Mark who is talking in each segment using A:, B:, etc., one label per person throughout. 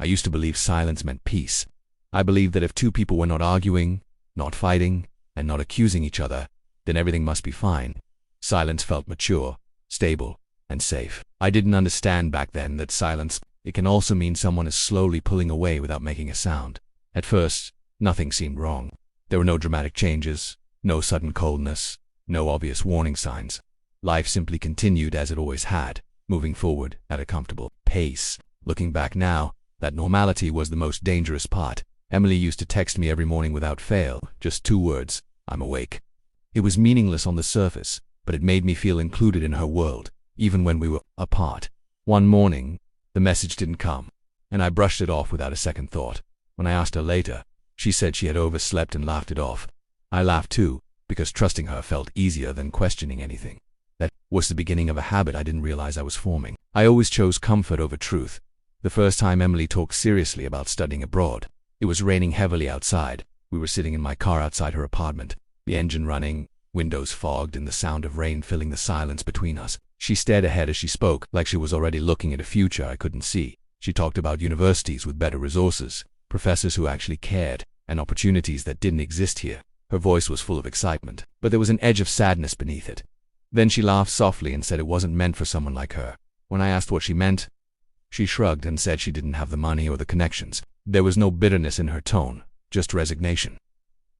A: I used to believe silence meant peace. I believed that if two people were not arguing, not fighting, and not accusing each other, then everything must be fine. Silence felt mature, stable, and safe. I didn't understand back then that silence, it can also mean someone is slowly pulling away without making a sound. At first, nothing seemed wrong. There were no dramatic changes, no sudden coldness, no obvious warning signs. Life simply continued as it always had, moving forward at a comfortable pace. Looking back now, that normality was the most dangerous part. Emily used to text me every morning without fail, just 2 words, "I'm awake." It was meaningless on the surface, but it made me feel included in her world, even when we were apart. One morning, the message didn't come, and I brushed it off without a second thought. When I asked her later, she said she had overslept and laughed it off. I laughed too, because trusting her felt easier than questioning anything. That was the beginning of a habit I didn't realize I was forming. I always chose comfort over truth. The first time Emily talked seriously about studying abroad, it was raining heavily outside. We were sitting in my car outside her apartment, the engine running, windows fogged, and the sound of rain filling the silence between us. She stared ahead as she spoke, like she was already looking at a future I couldn't see. She talked about universities with better resources, professors who actually cared, and opportunities that didn't exist here. Her voice was full of excitement, but there was an edge of sadness beneath it. Then she laughed softly and said it wasn't meant for someone like her. When I asked what she meant, she shrugged and said she didn't have the money or the connections. There was no bitterness in her tone, just resignation.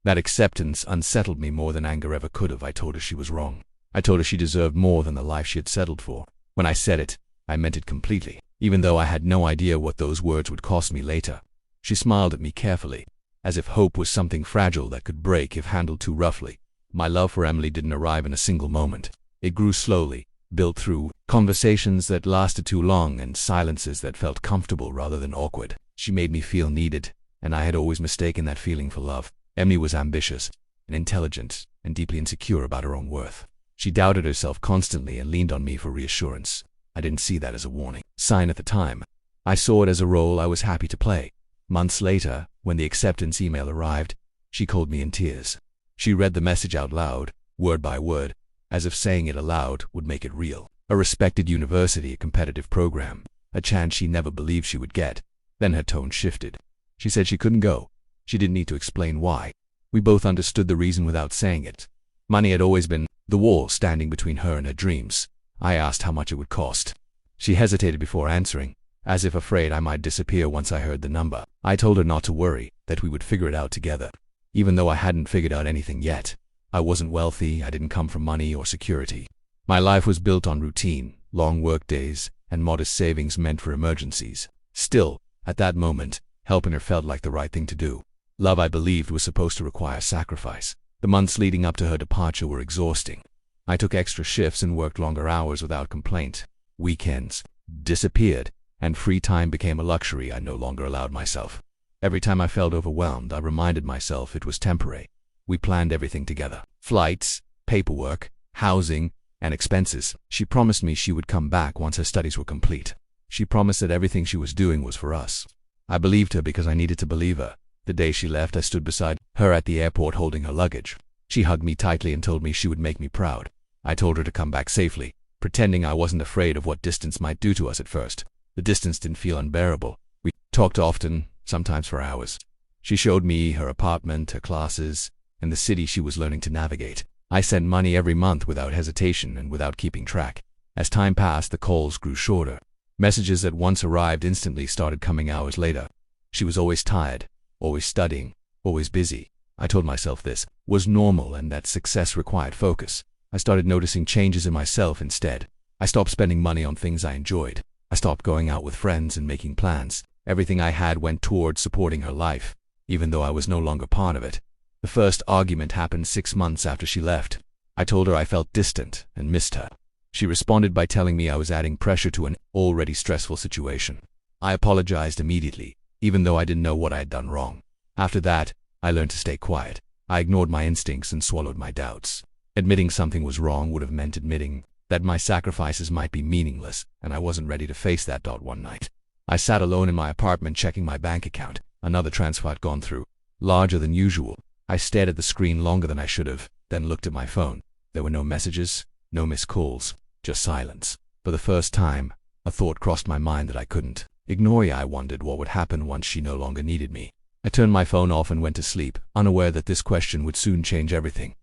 A: That acceptance unsettled me more than anger ever could have. I told her she was wrong. I told her she deserved more than the life she had settled for. When I said it, I meant it completely, even though I had no idea what those words would cost me later. She smiled at me carefully, as if hope was something fragile that could break if handled too roughly. My love for Emily didn't arrive in a single moment. It grew slowly, built through conversations that lasted too long and silences that felt comfortable rather than awkward. She made me feel needed, and I had always mistaken that feeling for love. Emily was ambitious and intelligent and deeply insecure about her own worth. She doubted herself constantly and leaned on me for reassurance. I didn't see that as a warning sign at the time. I saw it as a role I was happy to play. Months later, when the acceptance email arrived, she called me in tears. She read the message out loud, word by word, as if saying it aloud would make it real. A respected university, a competitive program, a chance she never believed she would get. Then her tone shifted. She said she couldn't go. She didn't need to explain why. We both understood the reason without saying it. Money had always been the wall standing between her and her dreams. I asked how much it would cost. She hesitated before answering, as if afraid I might disappear once I heard the number. I told her not to worry, that we would figure it out together. Even though I hadn't figured out anything yet. I wasn't wealthy, I didn't come from money or security. My life was built on routine, long work days, and modest savings meant for emergencies. Still, at that moment, helping her felt like the right thing to do. Love, I believed, was supposed to require sacrifice. The months leading up to her departure were exhausting. I took extra shifts and worked longer hours without complaint. Weekends disappeared, and free time became a luxury I no longer allowed myself. Every time I felt overwhelmed, I reminded myself it was temporary. We planned everything together. Flights, paperwork, housing, and expenses. She promised me she would come back once her studies were complete. She promised that everything she was doing was for us. I believed her because I needed to believe her. The day she left, I stood beside her at the airport holding her luggage. She hugged me tightly and told me she would make me proud. I told her to come back safely, pretending I wasn't afraid of what distance might do to us at first. The distance didn't feel unbearable. We talked often, sometimes for hours. She showed me her apartment, her classes, and the city she was learning to navigate. I sent money every month without hesitation and without keeping track. As time passed, the calls grew shorter. Messages that once arrived instantly started coming hours later. She was always tired, always studying, always busy. I told myself this was normal and that success required focus. I started noticing changes in myself instead. I stopped spending money on things I enjoyed. I stopped going out with friends and making plans. Everything I had went towards supporting her life, even though I was no longer part of it. The first argument happened 6 months after she left. I told her I felt distant and missed her. She responded by telling me I was adding pressure to an already stressful situation. I apologized immediately, even though I didn't know what I had done wrong. After that, I learned to stay quiet. I ignored my instincts and swallowed my doubts. Admitting something was wrong would have meant admitting that my sacrifices might be meaningless, and I wasn't ready to face that one night. I sat alone in my apartment checking my bank account. Another transfer had gone through, larger than usual. I stared at the screen longer than I should have, then looked at my phone. There were no messages, no missed calls, just silence. For the first time, a thought crossed my mind that I couldn't Ignoring, I wondered what would happen once she no longer needed me. I turned my phone off and went to sleep, unaware that this question would soon change everything.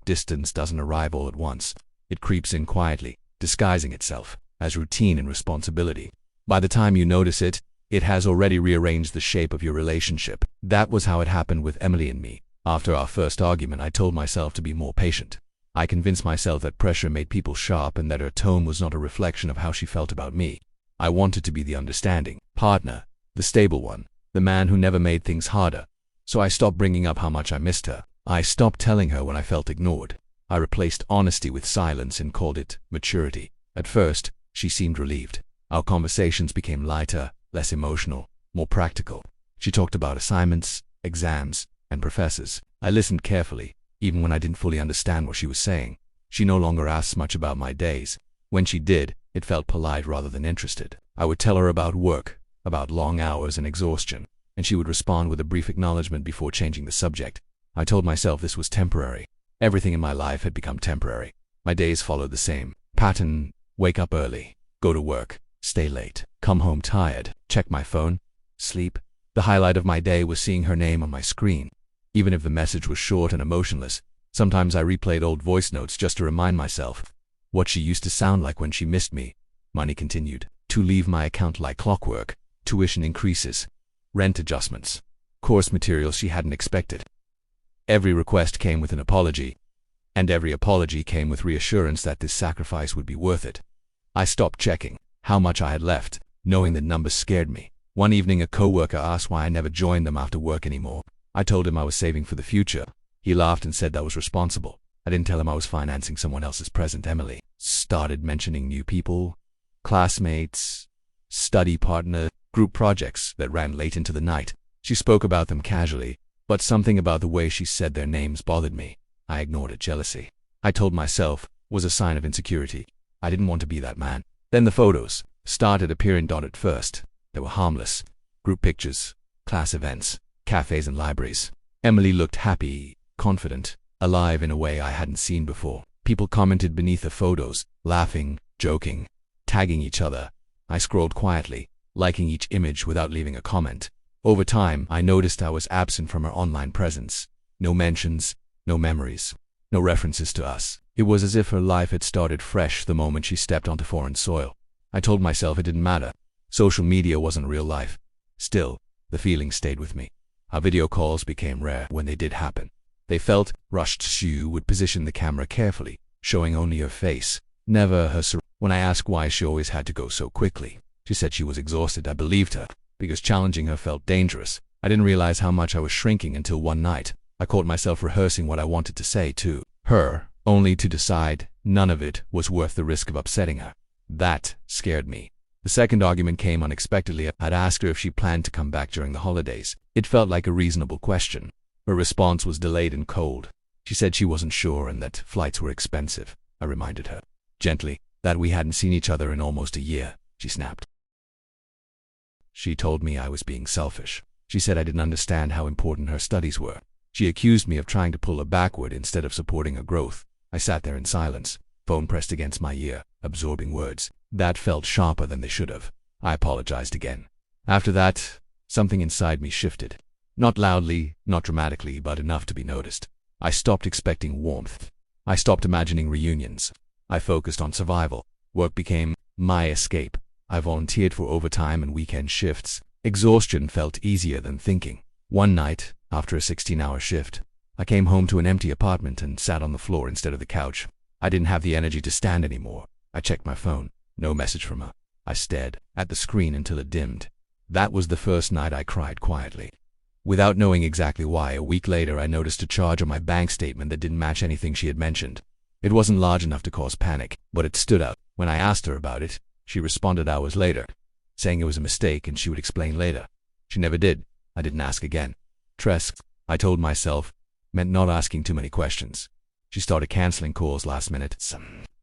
A: Distance doesn't arrive all at once. It creeps in quietly, disguising itself as routine and responsibility. By the time you notice it, it has already rearranged the shape of your relationship. That was how it happened with Emily and me. After our first argument, I told myself to be more patient. I convinced myself that pressure made people sharp and that her tone was not a reflection of how she felt about me. I wanted to be the understanding partner, the stable one, the man who never made things harder. So I stopped bringing up how much I missed her. I stopped telling her when I felt ignored. I replaced honesty with silence and called it maturity. At first, she seemed relieved. Our conversations became lighter, less emotional, more practical. She talked about assignments, exams, and professors. I listened carefully, even when I didn't fully understand what she was saying. She no longer asked much about my days. When she did, it felt polite rather than interested. I would tell her about work, about long hours and exhaustion, and she would respond with a brief acknowledgement before changing the subject. I told myself this was temporary. Everything in my life had become temporary. My days followed the same pattern: wake up early, go to work, stay late, come home tired, check my phone, sleep. The highlight of my day was seeing her name on my screen. Even if the message was short and emotionless, sometimes I replayed old voice notes just to remind myself what she used to sound like when she missed me. Money continued to leave my account like clockwork. Tuition increases, rent adjustments, course materials she hadn't expected. Every request came with an apology, and every apology came with reassurance that this sacrifice would be worth it. I stopped checking how much I had left, knowing that numbers scared me. One evening, a coworker asked why I never joined them after work anymore. I told him I was saving for the future. He laughed and said that was responsible. I didn't tell him I was financing someone else's present. Emily started mentioning new people, classmates, study partner, group projects that ran late into the night. She spoke about them casually, but something about the way she said their names bothered me. I ignored it. Jealousy, I told myself, was a sign of insecurity. I didn't want to be that man. Then the photos started appearing. At first, they were harmless. Group pictures, class events, cafes and libraries. Emily looked happy, confident, alive in a way I hadn't seen before. People commented beneath the photos, laughing, joking, tagging each other. I scrolled quietly, liking each image without leaving a comment. Over time, I noticed I was absent from her online presence. No mentions, no memories, no references to us. It was as if her life had started fresh the moment she stepped onto foreign soil. I told myself it didn't matter. Social media wasn't real life. Still, the feeling stayed with me. Our video calls became rare when they did happen. They felt rushed. She would position the camera carefully, showing only her face, never her surroundings. When I asked why she always had to go so quickly, she said she was exhausted. I believed her, because challenging her felt dangerous. I didn't realize how much I was shrinking until one night, I caught myself rehearsing what I wanted to say to her, only to decide none of it was worth the risk of upsetting her. That scared me. The second argument came unexpectedly. I'd asked her if she planned to come back during the holidays. It felt like a reasonable question. Her response was delayed and cold. She said she wasn't sure and that flights were expensive. I reminded her, gently, that we hadn't seen each other in almost a year. She snapped. She told me I was being selfish. She said I didn't understand how important her studies were. She accused me of trying to pull her backward instead of supporting her growth. I sat there in silence, phone pressed against my ear, absorbing words that felt sharper than they should have. I apologized again. After that, something inside me shifted. Not loudly, not dramatically, but enough to be noticed. I stopped expecting warmth. I stopped imagining reunions. I focused on survival. Work became my escape. I volunteered for overtime and weekend shifts. Exhaustion felt easier than thinking. One night, after a 16-hour shift, I came home to an empty apartment and sat on the floor instead of the couch. I didn't have the energy to stand anymore. I checked my phone. No message from her. I stared at the screen until it dimmed. That was the first night I cried quietly. Without knowing exactly why, a week later I noticed a charge on my bank statement that didn't match anything she had mentioned. It wasn't large enough to cause panic, but it stood out. When I asked her about it, she responded hours later, saying it was a mistake and she would explain later. She never did. I didn't ask again. Trust, I told myself, meant not asking too many questions. She started canceling calls last minute.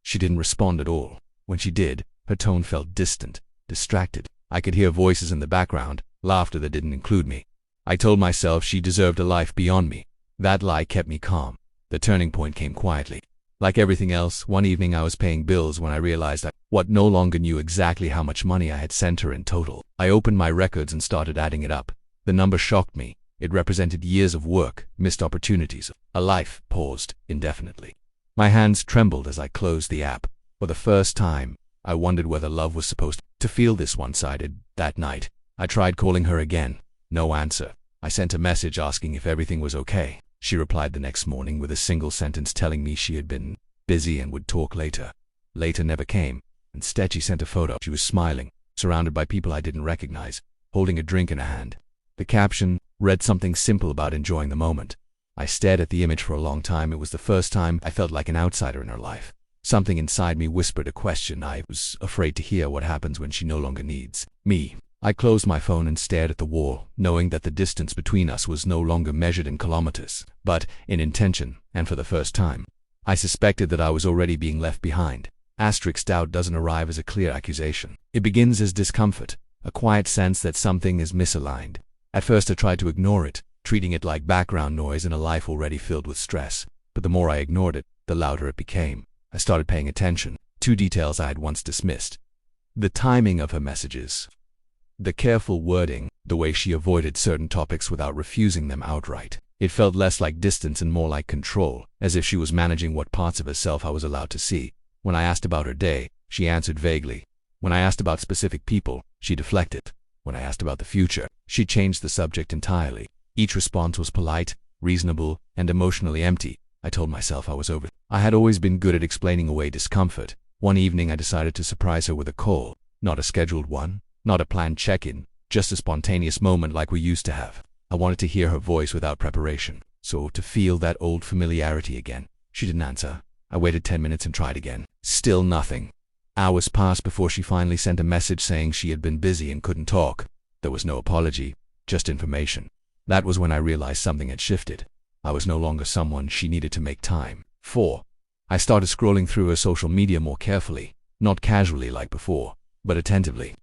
A: She didn't respond at all. When she did, her tone felt distant, distracted. I could hear voices in the background, laughter that didn't include me. I told myself she deserved a life beyond me. That lie kept me calm. The turning point came quietly. Like everything else, one evening I was paying bills when I realized I no longer knew exactly how much money I had sent her in total. I opened my records and started adding it up. The number shocked me. It represented years of work, missed opportunities, a life paused indefinitely. My hands trembled as I closed the app. For the first time, I wondered whether love was supposed to feel this one-sided. That night, I tried calling her again. No answer. I sent a message asking if everything was okay. She replied the next morning with a single sentence telling me she had been busy and would talk later. Later never came. Instead, she sent a photo. She was smiling, surrounded by people I didn't recognize, holding a drink in her hand. The caption read something simple about enjoying the moment. I stared at the image for a long time. It was the first time I felt like an outsider in her life. Something inside me whispered a question. I was afraid to hear what happens when she no longer needs me. I closed my phone and stared at the wall, knowing that the distance between us was no longer measured in kilometers, but in intention, and for the first time, I suspected that I was already being left behind. Doubt doesn't arrive as a clear accusation. It begins as discomfort, a quiet sense that something is misaligned. At first I tried to ignore it, treating it like background noise in a life already filled with stress. But the more I ignored it, the louder it became. I started paying attention. Two details I had once dismissed. The timing of her messages. The careful wording, the way she avoided certain topics without refusing them outright. It felt less like distance and more like control, as if she was managing what parts of herself I was allowed to see. When I asked about her day, she answered vaguely. When I asked about specific people, she deflected. When I asked about the future, she changed the subject entirely. Each response was polite, reasonable, and emotionally empty. I told myself I was over it. I had always been good at explaining away discomfort. One evening I decided to surprise her with a call. Not a scheduled one, not a planned check-in, just a spontaneous moment like we used to have. I wanted to hear her voice without preparation, so to feel that old familiarity again. She didn't answer. I waited 10 minutes and tried again. Still nothing. Hours passed before she finally sent a message saying she had been busy and couldn't talk. There was no apology, just information. That was when I realized something had shifted. I was no longer someone she needed to make time for. I started scrolling through her social media more carefully, not casually like before, but attentively.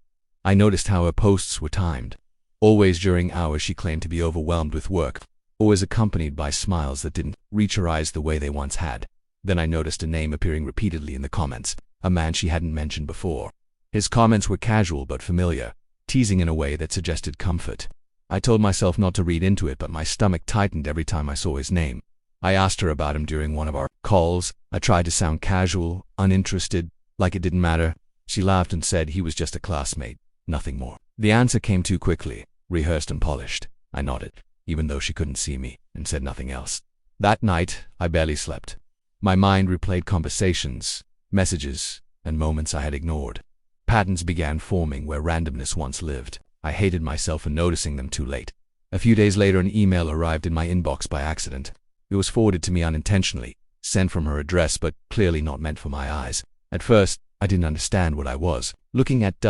A: I noticed how her posts were timed. Always during hours she claimed to be overwhelmed with work, always accompanied by smiles that didn't reach her eyes the way they once had. Then I noticed a name appearing repeatedly in the comments, a man she hadn't mentioned before. His comments were casual but familiar, teasing in a way that suggested comfort. I told myself not to read into it, but my stomach tightened every time I saw his name. I asked her about him during one of our calls. I tried to sound casual, uninterested, like it didn't matter. She laughed and said he was just a classmate, nothing more. The answer came too quickly, rehearsed and polished. I nodded, even though she couldn't see me, and said nothing else. That night, I barely slept. My mind replayed conversations, messages, and moments I had ignored. Patterns began forming where randomness once lived. I hated myself for noticing them too late. A few days later, an email arrived in my inbox by accident. It was forwarded to me unintentionally, sent from her address but clearly not meant for my eyes. At first, I didn't understand what I was looking at.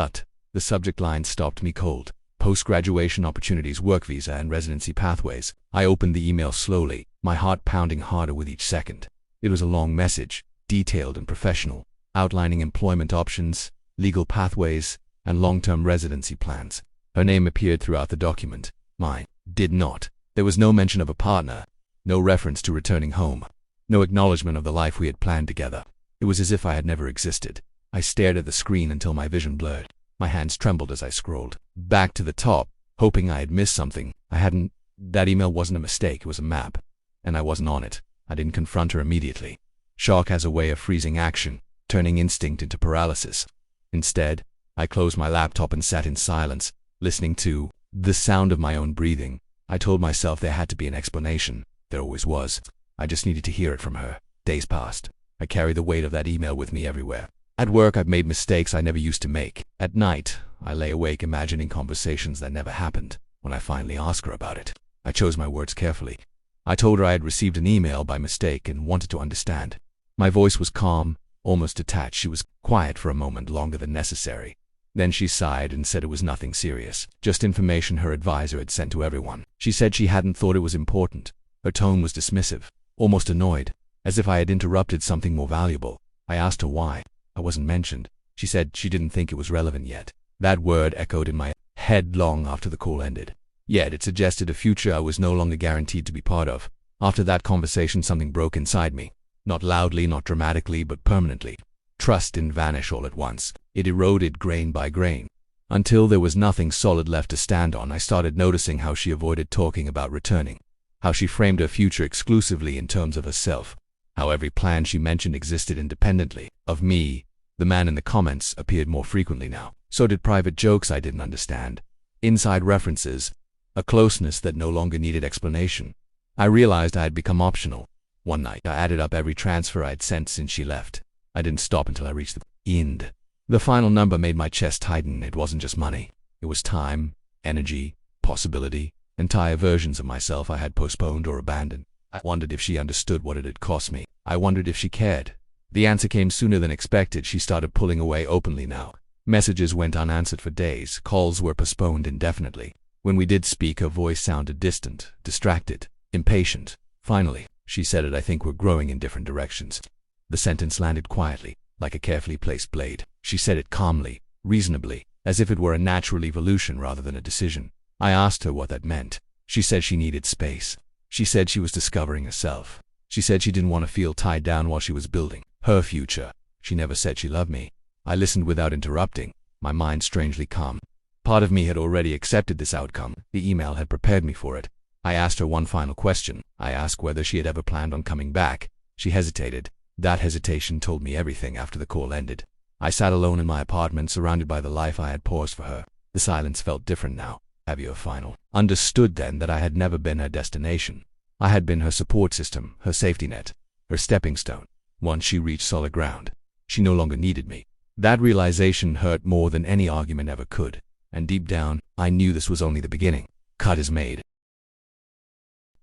A: The subject line stopped me cold. Post-graduation opportunities, work visa, and residency pathways. I opened the email slowly, my heart pounding harder with each second. It was a long message, detailed and professional, outlining employment options, legal pathways, and long-term residency plans. Her name appeared throughout the document. Mine did not. There was no mention of a partner, no reference to returning home, no acknowledgement of the life we had planned together. It was as if I had never existed. I stared at the screen until my vision blurred. My hands trembled as I scrolled back to the top, hoping I had missed something. I hadn't. That email wasn't a mistake, it was a map, and I wasn't on it. I didn't confront her immediately. Shock has a way of freezing action, turning instinct into paralysis. Instead, I closed my laptop and sat in silence, listening to the sound of my own breathing. I told myself there had to be an explanation. There always was. I just needed to hear it from her. Days passed. I carried the weight of that email with me everywhere. At work, I've made mistakes I never used to make. At night, I lay awake imagining conversations that never happened. When I finally asked her about it, I chose my words carefully. I told her I had received an email by mistake and wanted to understand. My voice was calm, almost detached. She was quiet for a moment, longer than necessary. Then she sighed and said it was nothing serious, just information her advisor had sent to everyone. She said she hadn't thought it was important. Her tone was dismissive, almost annoyed, as if I had interrupted something more valuable. I asked her why. I wasn't mentioned. She said she didn't think it was relevant yet. That word echoed in my head long after the call ended. Yet it suggested a future I was no longer guaranteed to be part of. After that conversation, something broke inside me. Not loudly, not dramatically, but permanently. Trust didn't vanish all at once. It eroded grain by grain. Until there was nothing solid left to stand on, I started noticing how she avoided talking about returning, how she framed her future exclusively in terms of herself, how every plan she mentioned existed independently of me. The man in the comments appeared more frequently now. So did private jokes I didn't understand, inside references, a closeness that no longer needed explanation. I realized I had become optional. One night, I added up every transfer I'd sent since she left. I didn't stop until I reached the end. The final number made my chest tighten. It wasn't just money. It was time, energy, possibility, entire versions of myself I had postponed or abandoned. I wondered if she understood what it had cost me. I wondered if she cared. The answer came sooner than expected. She started pulling away openly now. Messages went unanswered for days. Calls were postponed indefinitely. When we did speak, her voice sounded distant, distracted, impatient. Finally, she said it. I think we're growing in different directions. The sentence landed quietly, like a carefully placed blade. She said it calmly, reasonably, as if it were a natural evolution rather than a decision. I asked her what that meant. She said she needed space. She said she was discovering herself. She said she didn't want to feel tied down while she was building her future. She never said she loved me. I listened without interrupting, my mind strangely calm. Part of me had already accepted this outcome. The email had prepared me for it. I asked her one final question. I asked whether she had ever planned on coming back. She hesitated. That hesitation told me everything after the call ended. I sat alone in my apartment, surrounded by the life I had paused for her. The silence felt different now, heavier, final. Understood then that I had never been her destination. I had been her support system, her safety net, her stepping stone. Once she reached solid ground, she no longer needed me. That realization hurt more than any argument ever could. And deep down, I knew this was only the beginning. Cut is made.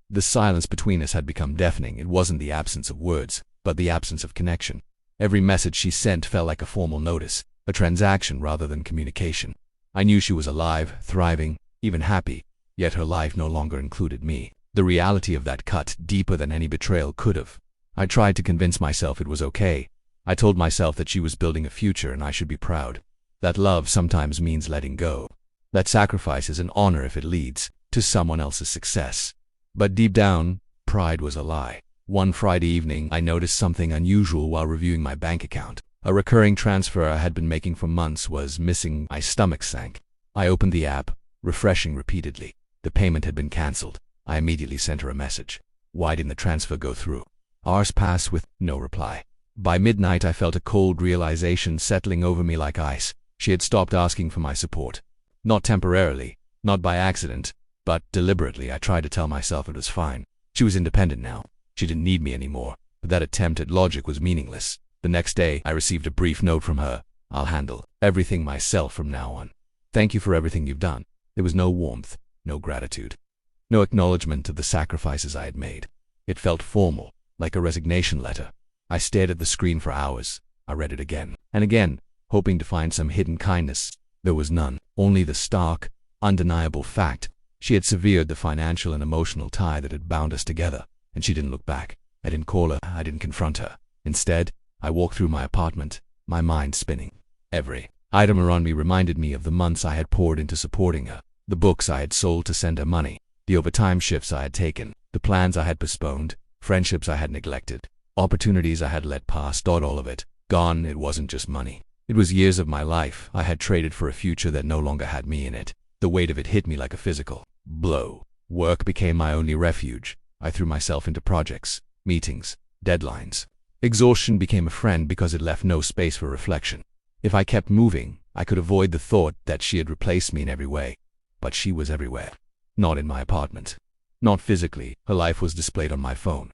A: The silence between us had become deafening. It wasn't the absence of words, but the absence of connection. Every message she sent felt like a formal notice, a transaction rather than communication. I knew she was alive, thriving, even happy, yet her life no longer included me. The reality of that cut deeper than any betrayal could have. I tried to convince myself it was okay. I told myself that she was building a future and I should be proud. That love sometimes means letting go. That sacrifice is an honor if it leads to someone else's success. But deep down, pride was a lie. One Friday evening, I noticed something unusual while reviewing my bank account. A recurring transfer I had been making for months was missing. My stomach sank. I opened the app, refreshing repeatedly. The payment had been cancelled. I immediately sent her a message. Why didn't the transfer go through? Hours passed with no reply. By midnight, I felt a cold realization settling over me like ice. She had stopped asking for my support. Not temporarily, not by accident, but deliberately. I tried to tell myself it was fine. She was independent now. She didn't need me anymore, but that attempt at logic was meaningless. The next day, I received a brief note from her. I'll handle everything myself from now on. Thank you for everything you've done. There was no warmth, no gratitude, no acknowledgement of the sacrifices I had made. It felt formal, like a resignation letter. I stared at the screen for hours. I read it again and again, hoping to find some hidden kindness. There was none, only the stark, undeniable fact. She had severed the financial and emotional tie that had bound us together, and she didn't look back. I didn't call her, I didn't confront her. Instead, I walked through my apartment, my mind spinning. Every item around me reminded me of the months I had poured into supporting her, the books I had sold to send her money, the overtime shifts I had taken, the plans I had postponed, friendships I had neglected, opportunities I had let pass. All of it gone. It wasn't just money. It was years of my life I had traded for a future that no longer had me in it. The weight of it hit me like a physical blow. Work became my only refuge. I threw myself into projects, meetings, deadlines. Exhaustion became a friend because it left no space for reflection. If I kept moving, I could avoid the thought that she had replaced me in every way. But she was everywhere. Not in my apartment. Not physically. Her life was displayed on my phone,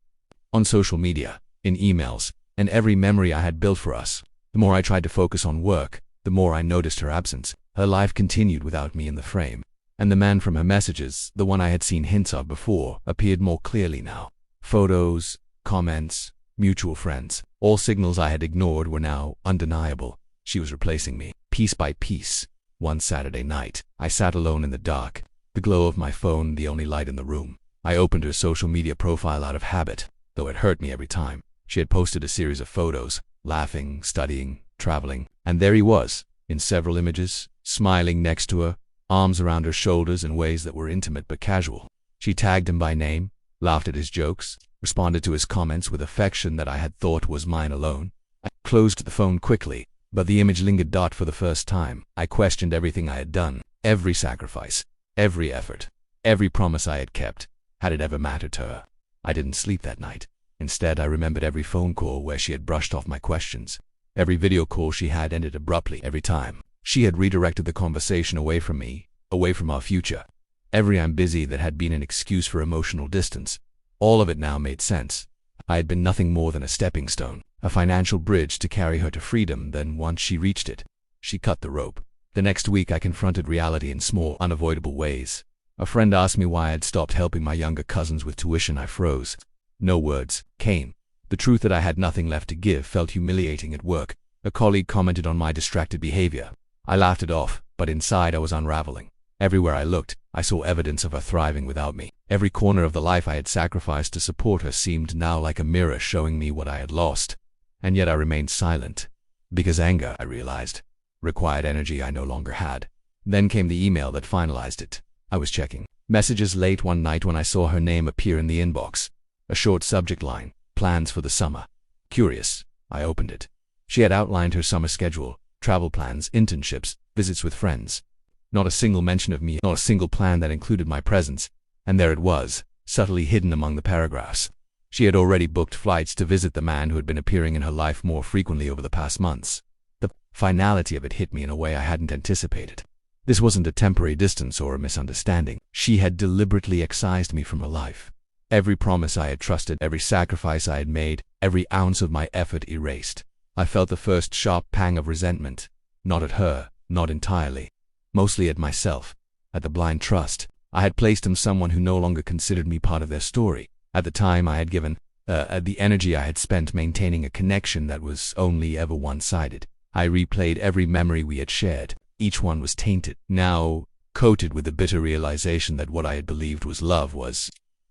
A: on social media, in emails, and every memory I had built for us. The more I tried to focus on work, the more I noticed her absence. Her life continued without me in the frame. And the man from her messages, the one I had seen hints of before, appeared more clearly now. Photos, comments, mutual friends, all signals I had ignored were now undeniable. She was replacing me, piece by piece. One Saturday night, I sat alone in the dark, the glow of my phone the only light in the room. I opened her social media profile out of habit, though it hurt me every time. She had posted a series of photos, laughing, studying, traveling, and there he was, in several images, smiling next to her, arms around her shoulders in ways that were intimate but casual. She tagged him by name, laughed at his jokes, responded to his comments with affection that I had thought was mine alone. I closed the phone quickly, but the image lingered. For the first time, I questioned everything I had done, every sacrifice, every effort, every promise I had kept. Had it ever mattered to her? I didn't sleep that night. Instead, I remembered every phone call where she had brushed off my questions, every video call she had ended abruptly, every time she had redirected the conversation away from me, away from our future. Every "I'm busy" that had been an excuse for emotional distance. All of it now made sense. I had been nothing more than a stepping stone, a financial bridge to carry her to freedom. Then once she reached it, she cut the rope. The next week I confronted reality in small, unavoidable ways. A friend asked me why I had stopped helping my younger cousins with tuition. I froze. No words came. The truth that I had nothing left to give felt humiliating at work. A colleague commented on my distracted behavior. I laughed it off, but inside I was unraveling. Everywhere I looked, I saw evidence of her thriving without me. Every corner of the life I had sacrificed to support her seemed now like a mirror showing me what I had lost. And yet I remained silent. Because anger, I realized, required energy I no longer had. Then came the email that finalized it. I was checking messages late one night when I saw her name appear in the inbox. A short subject line: plans for the summer. Curious, I opened it. She had outlined her summer schedule: travel plans, internships, visits with friends. Not a single mention of me, not a single plan that included my presence. And there it was, subtly hidden among the paragraphs. She had already booked flights to visit the man who had been appearing in her life more frequently over the past months. The finality of it hit me in a way I hadn't anticipated. This wasn't a temporary distance or a misunderstanding. She had deliberately excised me from her life. Every promise I had trusted, every sacrifice I had made, every ounce of my effort erased. I felt the first sharp pang of resentment. Not at her, not entirely. Mostly at myself, at the blind trust I had placed in someone who no longer considered me part of their story, at the time I had given, at the energy I had spent maintaining a connection that was only ever one-sided. I replayed every memory we had shared. Each one was tainted, now coated with the bitter realization that what I had believed was love was,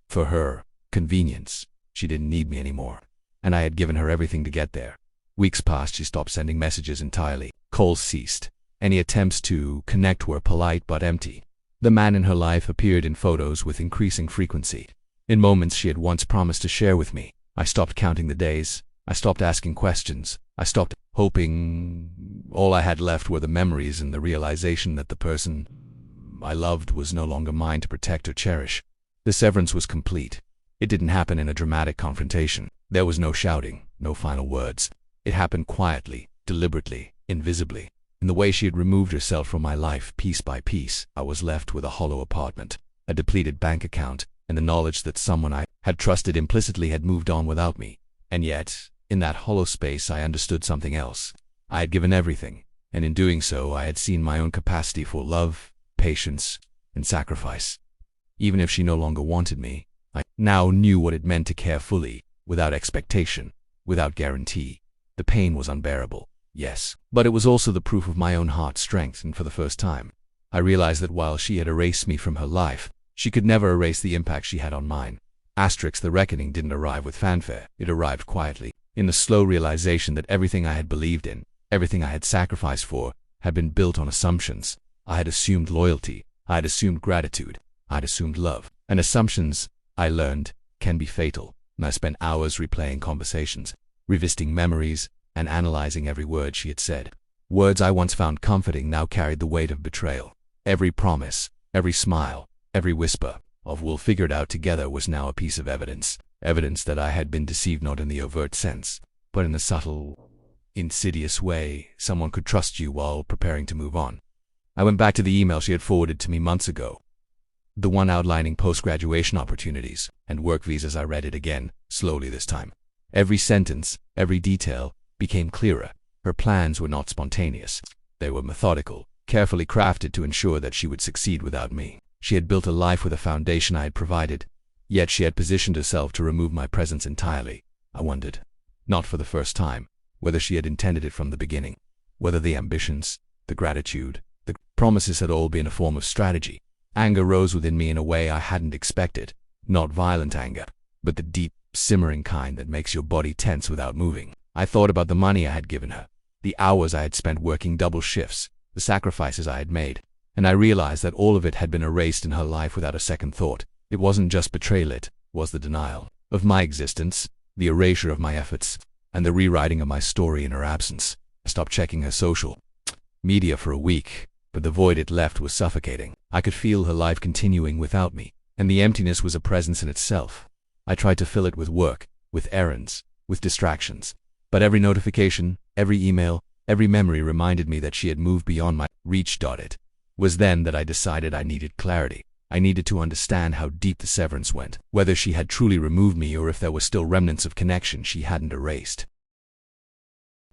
A: for her, convenience. She didn't need me anymore, and I had given her everything to get there. Weeks passed. She stopped sending messages entirely. Calls ceased. Any attempts to connect were polite but empty. The man in her life appeared in photos with increasing frequency. In moments she had once promised to share with me. I stopped counting the days. I stopped asking questions. I stopped hoping. All I had left were the memories and the realization that the person I loved was no longer mine to protect or cherish. The severance was complete. It didn't happen in a dramatic confrontation. There was no shouting, no final words. It happened quietly, deliberately, invisibly. In the way she had removed herself from my life piece by piece, I was left with a hollow apartment, a depleted bank account, and the knowledge that someone I had trusted implicitly had moved on without me. And yet, in that hollow space, I understood something else. I had given everything, and in doing so, I had seen my own capacity for love, patience, and sacrifice. Even if she no longer wanted me, I now knew what it meant to care fully, without expectation, without guarantee. The pain was unbearable. Yes, but it was also the proof of my own heart's strength, and for the first time, I realized that while she had erased me from her life, she could never erase the impact she had on mine. The reckoning didn't arrive with fanfare. It arrived quietly, in the slow realization that everything I had believed in, everything I had sacrificed for, had been built on assumptions. I had assumed loyalty. I had assumed gratitude. I had assumed love. And assumptions, I learned, can be fatal. And I spent hours replaying conversations, revisiting memories, and analyzing every word she had said. Words I once found comforting now carried the weight of betrayal. Every promise, every smile, every whisper of "we'll figure it out together" was now a piece of evidence. Evidence that I had been deceived, not in the overt sense, but in the subtle, insidious way someone could trust you while preparing to move on. I went back to the email she had forwarded to me months ago, the one outlining post-graduation opportunities and work visas. I read it again, slowly this time. Every sentence, every detail, became clearer. Her plans were not spontaneous. They were methodical, carefully crafted to ensure that she would succeed without me. She had built a life with a foundation I had provided, yet she had positioned herself to remove my presence entirely. I wondered, not for the first time, whether she had intended it from the beginning, whether the ambitions, the gratitude, the promises had all been a form of strategy. Anger rose within me in a way I hadn't expected. Not violent anger, but the deep, simmering kind that makes your body tense without moving. I thought about the money I had given her, the hours I had spent working double shifts, the sacrifices I had made, and I realized that all of it had been erased in her life without a second thought. It wasn't just betrayal, it was the denial. of my existence, the erasure of my efforts, and the rewriting of my story in her absence. I stopped checking her social media for a week, but the void it left was suffocating. I could feel her life continuing without me, and the emptiness was a presence in itself. I tried to fill it with work, with errands, with distractions, but every notification, every email, every memory reminded me that she had moved beyond my reach. It was then that I decided I needed clarity. I needed to understand how deep the severance went, whether she had truly removed me or if there were still remnants of connection she hadn't erased.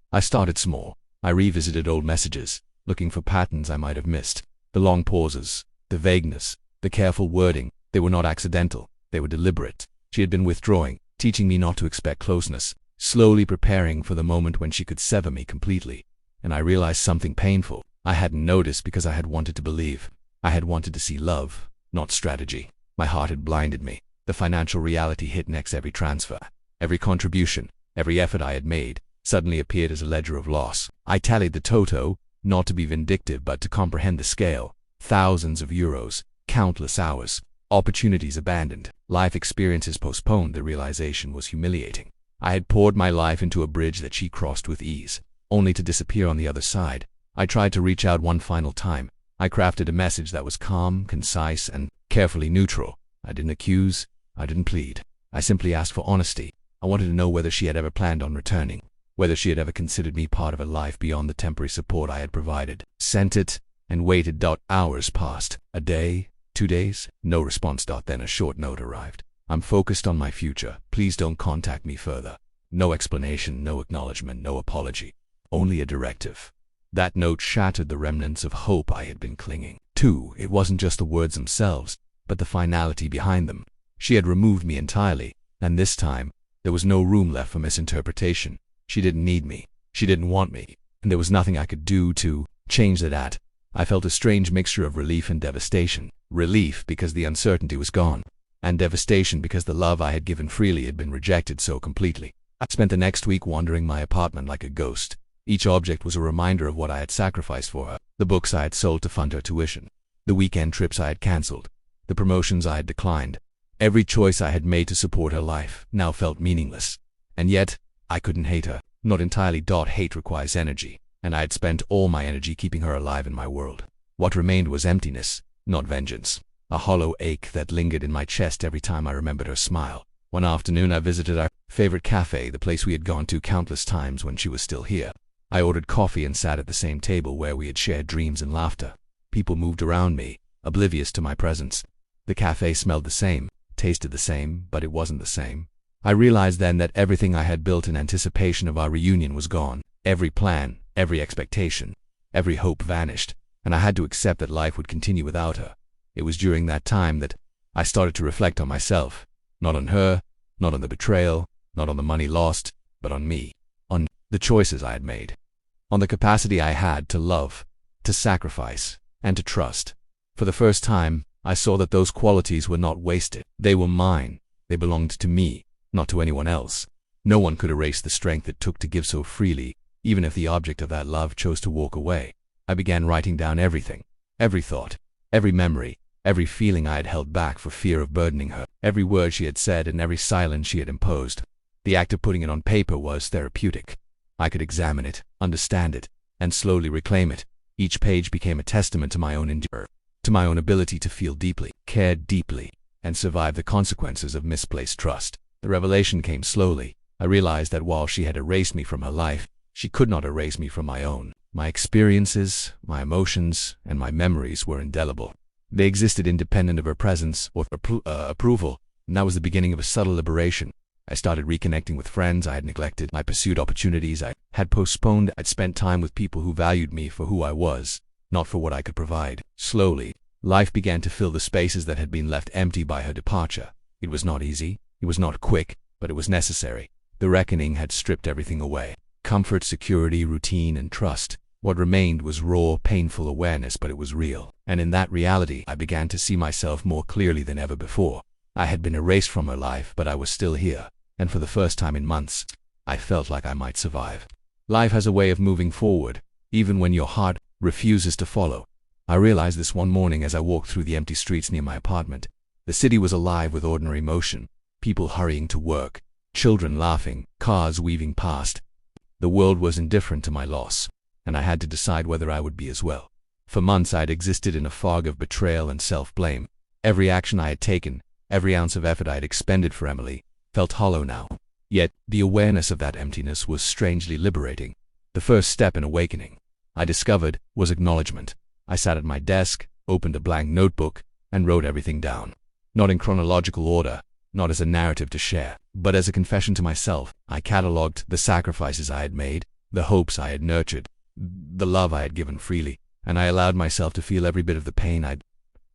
A: I started small. I revisited old messages, looking for patterns I might have missed. The long pauses, the vagueness, the careful wording, they were not accidental, they were deliberate. She had been withdrawing, teaching me not to expect closeness, slowly preparing for the moment when she could sever me completely. And I realized something painful. I hadn't noticed because I had wanted to believe. I had wanted to see love, not strategy. My heart had blinded me. The financial reality hit next. Every transfer, every contribution, every effort I had made suddenly appeared as a ledger of loss. I tallied the toto, not to be vindictive but to comprehend the scale. Thousands of euros, countless hours, opportunities abandoned, life experiences postponed. The realization was humiliating. I had poured my life into a bridge that she crossed with ease, only to disappear on the other side. I tried to reach out one final time. I crafted a message that was calm, concise, and carefully neutral. I didn't accuse, I didn't plead. I simply asked for honesty. I wanted to know whether she had ever planned on returning, whether she had ever considered me part of her life beyond the temporary support I had provided. Sent it, and waited. Hours passed. A day, 2 days, no response. Then a short note arrived. I'm focused on my future. Please don't contact me further. No explanation, no acknowledgement, no apology. Only a directive. That note shattered the remnants of hope I had been clinging to. It wasn't just the words themselves, but the finality behind them. She had removed me entirely, and this time, there was no room left for misinterpretation. She didn't need me. She didn't want me, and there was nothing I could do to change that. I felt a strange mixture of relief and devastation. Relief because the uncertainty was gone, and devastation because the love I had given freely had been rejected so completely. I spent the next week wandering my apartment like a ghost. Each object was a reminder of what I had sacrificed for her. The books I had sold to fund her tuition, the weekend trips I had cancelled, the promotions I had declined. Every choice I had made to support her life now felt meaningless. And yet, I couldn't hate her. Not entirely. Hate requires energy, and I had spent all my energy keeping her alive in my world. What remained was emptiness, not vengeance. A hollow ache that lingered in my chest every time I remembered her smile. One afternoon I visited our favorite cafe, the place we had gone to countless times when she was still here. I ordered coffee and sat at the same table where we had shared dreams and laughter. People moved around me, oblivious to my presence. The cafe smelled the same, tasted the same, but it wasn't the same. I realized then that everything I had built in anticipation of our reunion was gone. Every plan, every expectation, every hope vanished, and I had to accept that life would continue without her. It was during that time that I started to reflect on myself. Not on her, not on the betrayal, not on the money lost, but on me. On the choices I had made. On the capacity I had to love, to sacrifice, and to trust. For the first time, I saw that those qualities were not wasted. They were mine. They belonged to me, not to anyone else. No one could erase the strength it took to give so freely, even if the object of that love chose to walk away. I began writing down everything, every thought, every memory, every feeling I had held back for fear of burdening her, every word she had said and every silence she had imposed. The act of putting it on paper was therapeutic. I could examine it, understand it, and slowly reclaim it. Each page became a testament to my own endurance, to my own ability to feel deeply, care deeply, and survive the consequences of misplaced trust. The revelation came slowly. I realized that while she had erased me from her life, she could not erase me from my own. My experiences, my emotions, and my memories were indelible. They existed independent of her presence or approval, and that was the beginning of a subtle liberation. I started reconnecting with friends I had neglected. I pursued opportunities I had postponed. I'd spent time with people who valued me for who I was, not for what I could provide. Slowly, life began to fill the spaces that had been left empty by her departure. It was not easy. It was not quick, but it was necessary. The reckoning had stripped everything away. Comfort, security, routine, and trust. What remained was raw, painful awareness, but it was real. And in that reality, I began to see myself more clearly than ever before. I had been erased from her life, but I was still here. And for the first time in months, I felt like I might survive. Life has a way of moving forward, even when your heart refuses to follow. I realized this one morning as I walked through the empty streets near my apartment. The city was alive with ordinary motion. people hurrying to work, children laughing, cars weaving past. The world was indifferent to my loss, and I had to decide whether I would be as well. For months I had existed in a fog of betrayal and self-blame. Every action I had taken, every ounce of effort I had expended for Emily, felt hollow now. Yet, the awareness of that emptiness was strangely liberating. The first step in awakening, I discovered, was acknowledgement. I sat at my desk, opened a blank notebook, and wrote everything down. Not in chronological order, not as a narrative to share, but as a confession to myself. I catalogued the sacrifices I had made, the hopes I had nurtured, the love I had given freely, and I allowed myself to feel every bit of the pain I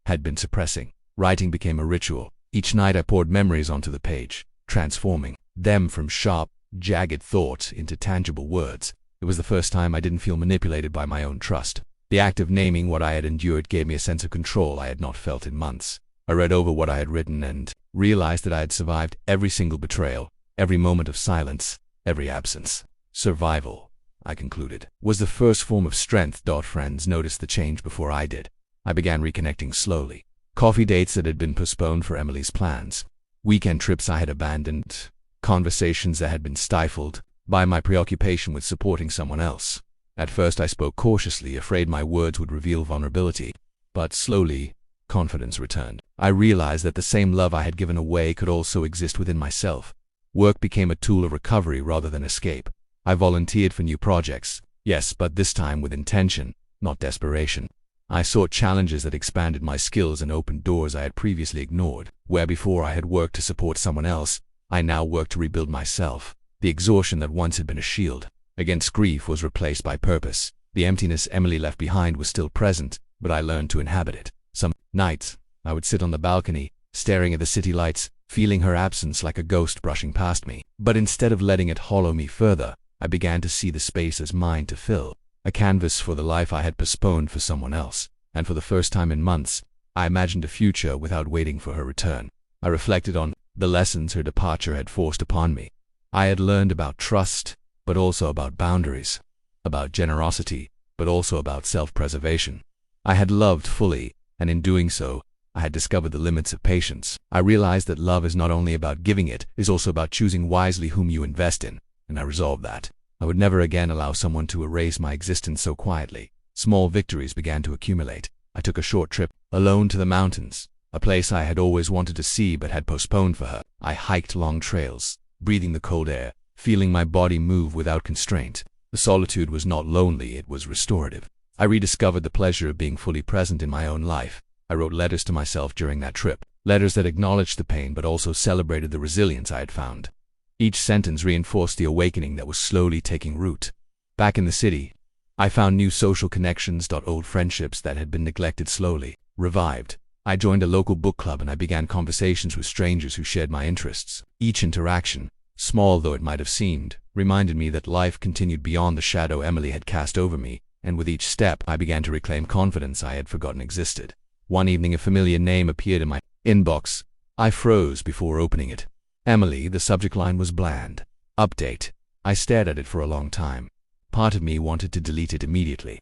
A: had been suppressing. Writing became a ritual. Each night I poured memories onto the page, transforming them from sharp, jagged thoughts into tangible words. It was the first time I didn't feel manipulated by my own trust. The act of naming what I had endured gave me a sense of control I had not felt in months. I read over what I had written and realized that I had survived every single betrayal, every moment of silence, every absence. Survival, I concluded, was the first form of strength. Friends noticed the change before I did. I began reconnecting slowly. Coffee dates that had been postponed for Emily's plans, weekend trips I had abandoned, conversations that had been stifled by my preoccupation with supporting someone else. At first I spoke cautiously, afraid my words would reveal vulnerability, but slowly, confidence returned. I realized that the same love I had given away could also exist within myself. Work became a tool of recovery rather than escape. I volunteered for new projects, yes, but this time with intention, not desperation. I sought challenges that expanded my skills and opened doors I had previously ignored. Where before I had worked to support someone else, I now worked to rebuild myself. The exhaustion that once had been a shield against grief was replaced by purpose. The emptiness Emily left behind was still present, but I learned to inhabit it. Some nights, I would sit on the balcony, staring at the city lights, feeling her absence like a ghost brushing past me. But instead of letting it hollow me further, I began to see the space as mine to fill, a canvas for the life I had postponed for someone else. And for the first time in months, I imagined a future without waiting for her return. I reflected on the lessons her departure had forced upon me. I had learned about trust, but also about boundaries, about generosity, but also about self-preservation. I had loved fully, and in doing so, I had discovered the limits of patience. I realized that love is not only about giving, it is also about choosing wisely whom you invest in, and I resolved that I would never again allow someone to erase my existence so quietly. Small victories began to accumulate. I took a short trip, alone, to the mountains, a place I had always wanted to see but had postponed for her. I hiked long trails, breathing the cold air, feeling my body move without constraint. The solitude was not lonely, it was restorative. I rediscovered the pleasure of being fully present in my own life. I wrote letters to myself during that trip, letters that acknowledged the pain but also celebrated the resilience I had found. Each sentence reinforced the awakening that was slowly taking root. Back in the city, I found new social connections. Old friendships that had been neglected slowly revived. I joined a local book club and I began conversations with strangers who shared my interests. Each interaction, small though it might have seemed, reminded me that life continued beyond the shadow Emily had cast over me, and with each step I began to reclaim confidence I had forgotten existed. One evening a familiar name appeared in my inbox. I froze before opening it. Emily, the subject line was bland. Update. I stared at it for a long time. Part of me wanted to delete it immediately.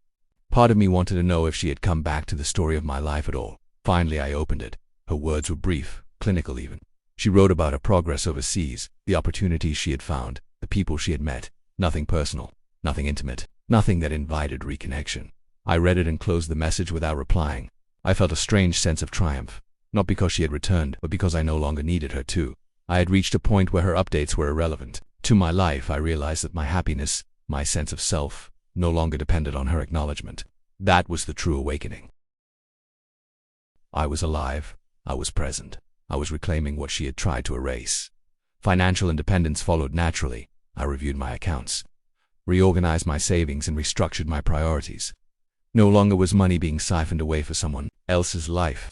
A: Part of me wanted to know if she had come back to the story of my life at all. Finally I opened it. Her words were brief, clinical even. She wrote about her progress overseas, the opportunities she had found, the people she had met. Nothing personal, nothing intimate, nothing that invited reconnection. I read it and closed the message without replying. I felt a strange sense of triumph, not because she had returned, but because I no longer needed her to. I had reached a point where her updates were irrelevant. To my life, I realized that my happiness, my sense of self, no longer depended on her acknowledgement. That was the true awakening. I was alive. I was present. I was reclaiming what she had tried to erase. Financial independence followed naturally. I reviewed my accounts, reorganized my savings, and restructured my priorities. No longer was money being siphoned away for someone else's life.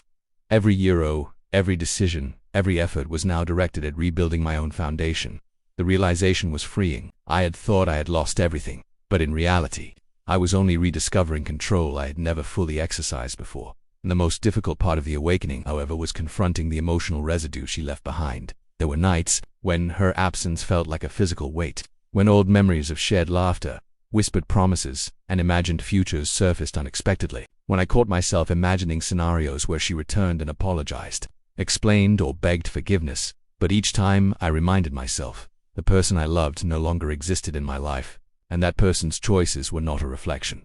A: Every euro, every decision, every effort was now directed at rebuilding my own foundation. The realization was freeing. I had thought I had lost everything, but in reality, I was only rediscovering control I had never fully exercised before. And the most difficult part of the awakening, however, was confronting the emotional residue she left behind. There were nights when her absence felt like a physical weight, when old memories of shared laughter, whispered promises, and imagined futures surfaced unexpectedly. When I caught myself imagining scenarios where she returned and apologized, explained or begged forgiveness, But each time I reminded myself, the person I loved no longer existed in my life, and that person's choices were not a reflection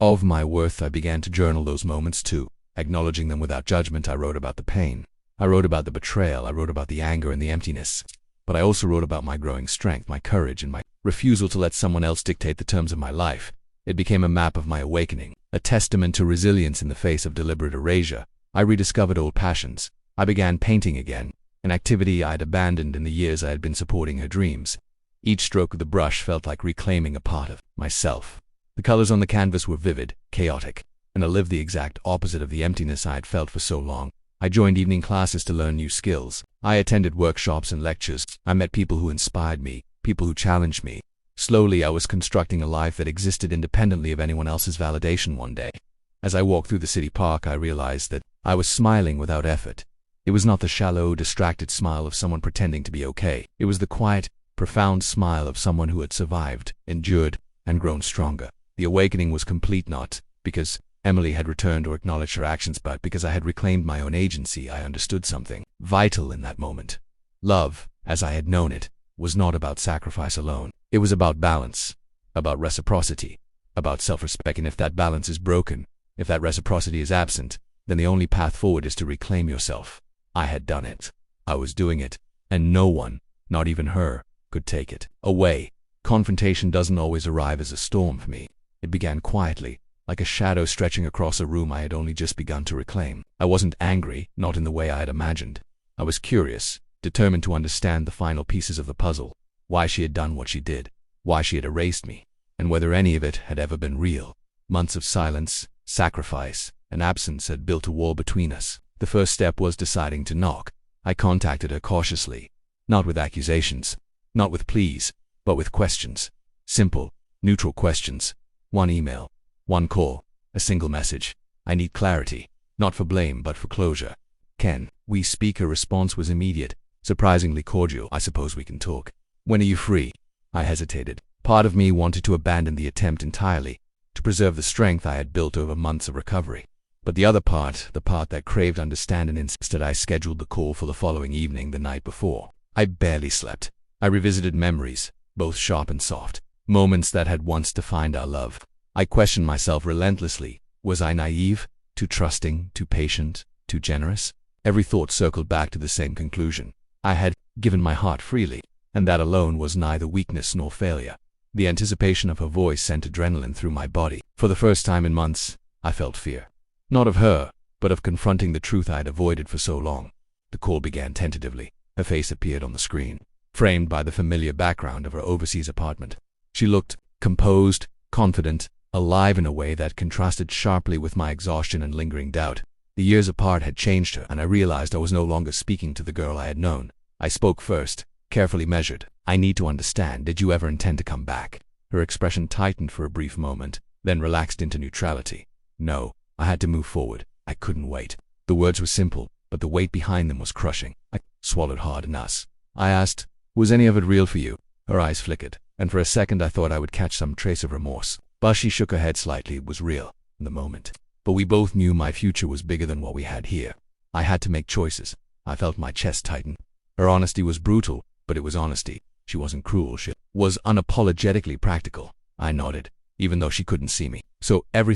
A: of my worth. I began to journal those moments too, acknowledging them without judgment. I wrote about the pain. I wrote about the betrayal. I wrote about the anger and the emptiness. But I also wrote about my growing strength, my courage, and my refusal to let someone else dictate the terms of my life. It became a map of my awakening, a testament to resilience in the face of deliberate erasure. I rediscovered old passions. I began painting again, an activity I had abandoned in the years I had been supporting her dreams. Each stroke of the brush felt like reclaiming a part of myself. The colors on the canvas were vivid, chaotic, and I lived the exact opposite of the emptiness I had felt for so long. I joined evening classes to learn new skills. I attended workshops and lectures. I met people who inspired me, people who challenged me. Slowly, I was constructing a life that existed independently of anyone else's validation. One day, as I walked through the city park, I realized that I was smiling without effort. It was not the shallow, distracted smile of someone pretending to be okay. It was the quiet, profound smile of someone who had survived, endured, and grown stronger. The awakening was complete not because Emily had returned or acknowledged her actions, but because I had reclaimed my own agency. I understood something vital in that moment. Love, as I had known it, was not about sacrifice alone. It was about balance, about reciprocity, about self-respect. And if that balance is broken, if that reciprocity is absent, then the only path forward is to reclaim yourself. I had done it. I was doing it, and no one, not even her, could take it away. Confrontation doesn't always arrive as a storm for me. It began quietly, like a shadow stretching across a room I had only just begun to reclaim. I wasn't angry, not in the way I had imagined. I was curious, determined to understand the final pieces of the puzzle, why she had done what she did, why she had erased me, and whether any of it had ever been real. Months of silence, sacrifice, and absence had built a wall between us. The first step was deciding to knock. I contacted her cautiously, not with accusations, not with pleas, but with questions. Simple, neutral questions. One email, one call, a single message. I need clarity, not for blame but for closure. Can we speak? Her response was immediate, surprisingly cordial. I suppose we can talk. When are you free? I hesitated. Part of me wanted to abandon the attempt entirely, to preserve the strength I had built over months of recovery. But the other part, the part that craved understanding, insisted. I scheduled the call for the following evening, the night before. I barely slept. I revisited memories, both sharp and soft, moments that had once defined our love. I questioned myself relentlessly. Was I naive, too trusting, too patient, too generous? Every thought circled back to the same conclusion. I had given my heart freely, and that alone was neither weakness nor failure. The anticipation of her voice sent adrenaline through my body. For the first time in months, I felt fear. Not of her, but of confronting the truth I had avoided for so long. The call began tentatively. Her face appeared on the screen, framed by the familiar background of her overseas apartment. She looked composed, confident, alive in a way that contrasted sharply with my exhaustion and lingering doubt. The years apart had changed her, and I realized I was no longer speaking to the girl I had known. I spoke first, carefully measured. I need to understand. Did you ever intend to come back? Her expression tightened for a brief moment, then relaxed into neutrality. No. I had to move forward. I couldn't wait. The words were simple, but the weight behind them was crushing. I swallowed hard and us. I asked, was any of it real for you? Her eyes flickered, and for a second I thought I would catch some trace of remorse. But she shook her head slightly. It was real, in the moment. But we both knew my future was bigger than what we had here. I had to make choices. I felt my chest tighten. Her honesty was brutal, but it was honesty. She wasn't cruel. She was unapologetically practical. I nodded, even though she couldn't see me. So every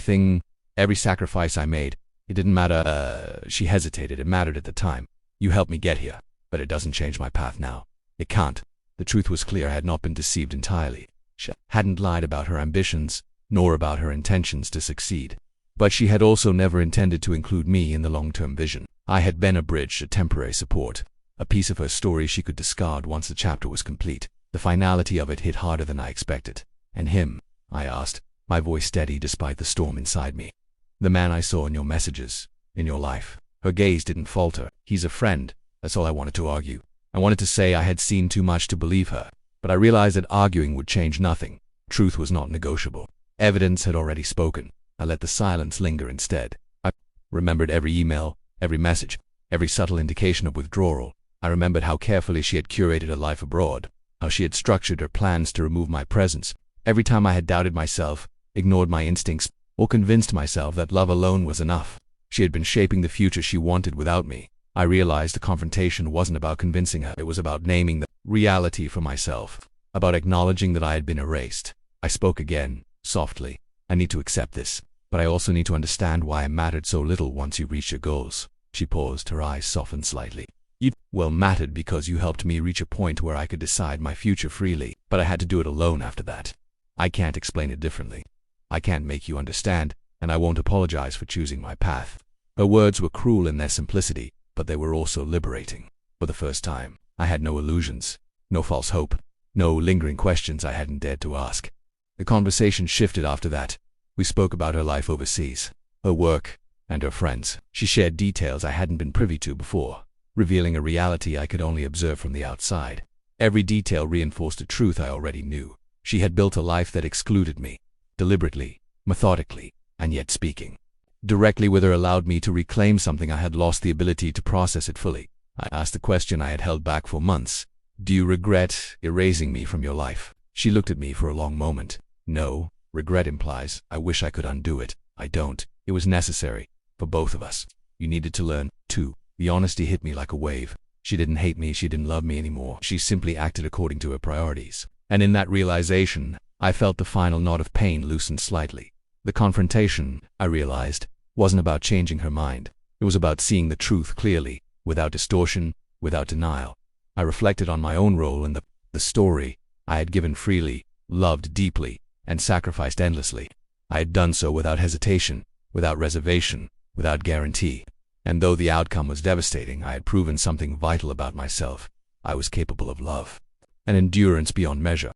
A: sacrifice I made, it didn't matter. She hesitated. It mattered at the time. You helped me get here, but it doesn't change my path now. It can't. The truth was clear. I had not been deceived entirely. She hadn't lied about her ambitions, nor about her intentions to succeed. But she had also never intended to include me in the long-term vision. I had been a bridge, a temporary support, a piece of her story she could discard once the chapter was complete. The finality of it hit harder than I expected. And him? I asked, my voice steady despite the storm inside me. The man I saw in your messages, in your life. Her gaze didn't falter. He's a friend. That's all I wanted to argue. I wanted to say I had seen too much to believe her, but I realized that arguing would change nothing. Truth was not negotiable. Evidence had already spoken. I let the silence linger instead. I remembered every email, every message, every subtle indication of withdrawal. I remembered how carefully she had curated her life abroad, how she had structured her plans to remove my presence. Every time I had doubted myself, ignored my instincts, or convinced myself that love alone was enough, she had been shaping the future she wanted without me. I realized the confrontation wasn't about convincing her. It was about naming the reality for myself, about acknowledging that I had been erased. I spoke again, softly. I need to accept this, but I also need to understand why I mattered so little once you reached your goals. She paused, her eyes softened slightly. You, well, mattered because you helped me reach a point where I could decide my future freely, but I had to do it alone after that. I can't explain it differently. I can't make you understand, and I won't apologize for choosing my path. Her words were cruel in their simplicity, but they were also liberating. For the first time, I had no illusions, no false hope, no lingering questions I hadn't dared to ask. The conversation shifted after that. We spoke about her life overseas, her work, and her friends. She shared details I hadn't been privy to before, revealing a reality I could only observe from the outside. Every detail reinforced a truth I already knew. She had built a life that excluded me, deliberately, methodically, and yet speaking directly with her allowed me to reclaim something I had lost the ability to process it fully. I asked the question I had held back for months. Do you regret erasing me from your life? She looked at me for a long moment. No, regret implies I wish I could undo it. I don't. It was necessary, for both of us. You needed to learn, too. The honesty hit me like a wave. She didn't hate me, she didn't love me anymore. She simply acted according to her priorities. And in that realization, I felt the final knot of pain loosen slightly. The confrontation, I realized, wasn't about changing her mind. It was about seeing the truth clearly, without distortion, without denial. I reflected on my own role in the story. I had given freely, loved deeply, and sacrificed endlessly. I had done so without hesitation, without reservation, without guarantee. And though the outcome was devastating, I had proven something vital about myself. I was capable of love, and endurance beyond measure.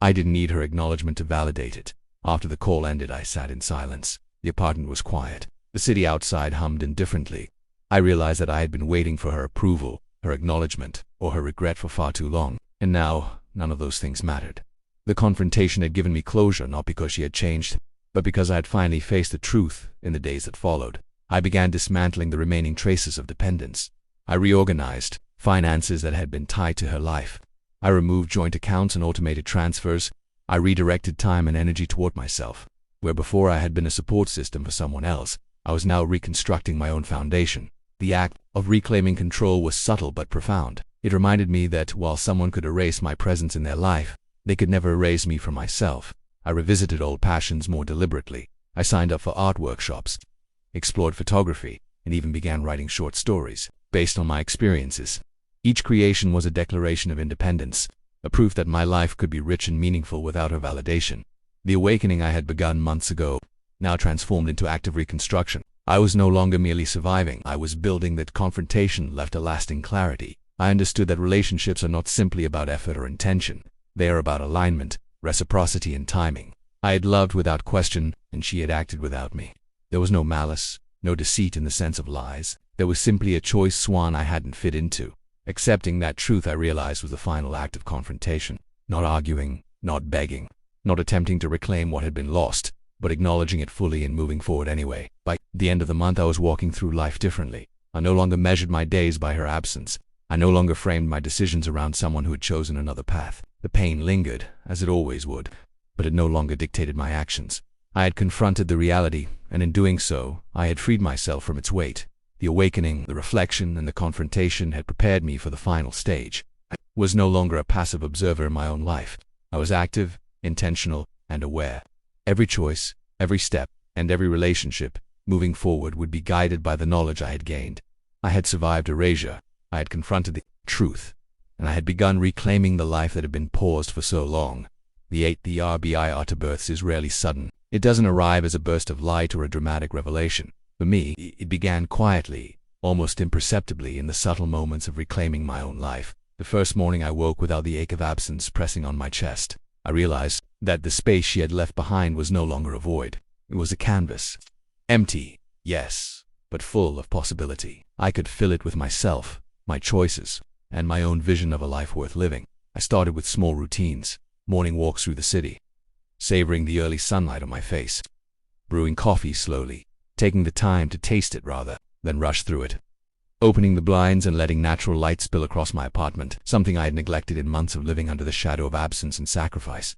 A: I didn't need her acknowledgement to validate it. After the call ended, I sat in silence. The apartment was quiet. The city outside hummed indifferently. I realized that I had been waiting for her approval, her acknowledgement, or her regret for far too long. And now, none of those things mattered. The confrontation had given me closure, not because she had changed, but because I had finally faced the truth in the days that followed. I began dismantling the remaining traces of dependence. I reorganized finances that had been tied to her life. I removed joint accounts and automated transfers. I redirected time and energy toward myself. Where before I had been a support system for someone else, I was now reconstructing my own foundation. The act of reclaiming control was subtle but profound. It reminded me that while someone could erase my presence in their life, they could never erase me from myself. I revisited old passions more deliberately. I signed up for art workshops, explored photography, and even began writing short stories based on my experiences. Each creation was a declaration of independence, a proof that my life could be rich and meaningful without her validation. The awakening I had begun months ago now transformed into active reconstruction. I was no longer merely surviving. I was building. That confrontation left a lasting clarity. I understood that relationships are not simply about effort or intention. They are about alignment, reciprocity, and timing. I had loved without question, and she had acted without me. There was no malice, no deceit in the sense of lies. There was simply a choice swan I hadn't fit into. Accepting that truth, I realized, was the final act of confrontation. Not arguing, not begging, not attempting to reclaim what had been lost, but acknowledging it fully and moving forward anyway. By the end of the month, I was walking through life differently. I no longer measured my days by her absence. I no longer framed my decisions around someone who had chosen another path. The pain lingered, as it always would, but it no longer dictated my actions. I had confronted the reality, and in doing so, I had freed myself from its weight. The awakening, the reflection, and the confrontation had prepared me for the final stage. I was no longer a passive observer in my own life. I was active, intentional, and aware. Every choice, every step, and every relationship moving forward would be guided by the knowledge I had gained. I had survived erasure. I had confronted the truth, and I had begun reclaiming the life that had been paused for so long. The RBI afterbirths is rarely sudden. It doesn't arrive as a burst of light or a dramatic revelation. For me, it began quietly, almost imperceptibly, in the subtle moments of reclaiming my own life. The first morning I woke without the ache of absence pressing on my chest. I realized that the space she had left behind was no longer a void. It was a canvas. Empty, yes, but full of possibility. I could fill it with myself, my choices, and my own vision of a life worth living. I started with small routines, morning walks through the city, savoring the early sunlight on my face, brewing coffee slowly, taking the time to taste it rather than rush through it, opening the blinds and letting natural light spill across my apartment, something I had neglected in months of living under the shadow of absence and sacrifice.